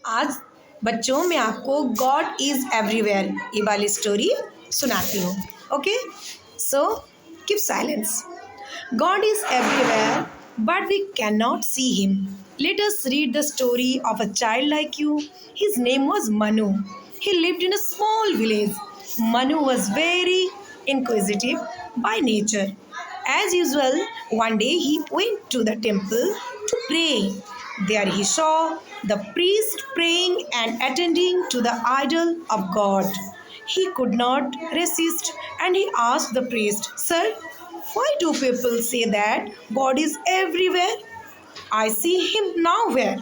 आज बच्चों मैं आपको गॉड इज एवरीवेयर ये वाली स्टोरी सुनाती हूँ. Okay, so keep silence. God is everywhere, but we cannot see him. Let us read the story of a child like you. His name was Manu. He lived in a small village. Manu was very inquisitive by nature. As usual, one day he went to the temple to pray. There he saw the priest praying and attending to the idol of God. He could not resist and he asked the priest, "Sir, why do people say that God is everywhere? I see him nowhere.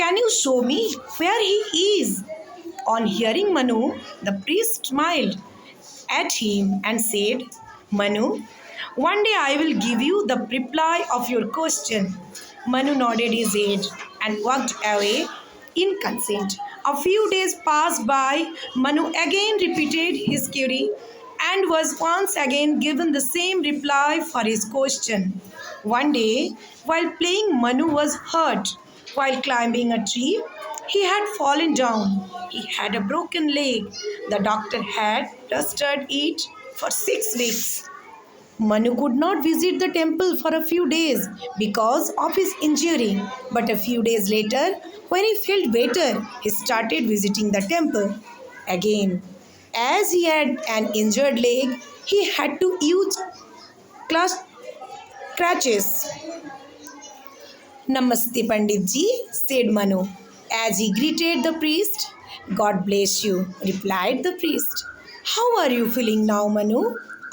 Can you show me where he is?" On hearing Manu, the priest smiled at him and said, "Manu, one day I will give you the reply of your question." Manu nodded his head and walked away in consent. A few days passed by. Manu again repeated his query and was once again given the same reply for his question. One day, while playing, Manu was hurt. While climbing a tree, he had fallen down. He had a broken leg. The doctor had dusted it for 6 weeks. Manu could not visit the temple for a few days because of his injury. But a few days later, when he felt better, he started visiting the temple again. As he had an injured leg, he had to use crutches. "Namaste, Pandit ji," said Manu. As he greeted the priest, "God bless you," replied the priest. "How are you feeling now, Manu?"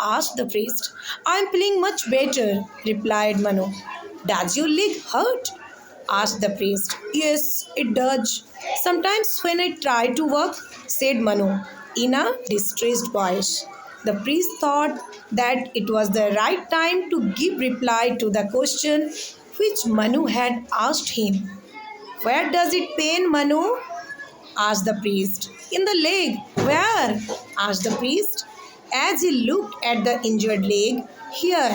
asked the priest. "I am feeling much better," replied Manu. "Does your leg hurt?" asked the priest. "Yes, it does. Sometimes when I try to walk," said Manu in a distressed voice. The priest thought that it was the right time to give reply to the question which Manu had asked him. "Where does it pain, Manu?" asked the priest. "In the leg." "Where?" asked the priest. As he looked at the injured leg, "Here."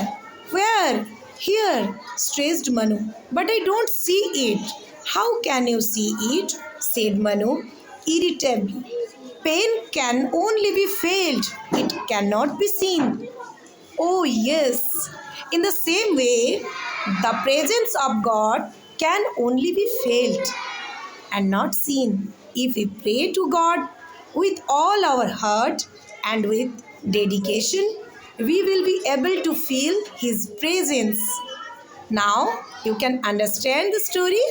"Where?" "Here," stressed Manu. "But I don't see it." "How can you see it?" said Manu irritably. "Pain can only be felt. It cannot be seen." "Oh, yes. In the same way, the presence of God can only be felt and not seen. If we pray to God with all our heart and with dedication, we will be able to feel His presence." Now you can understand the story.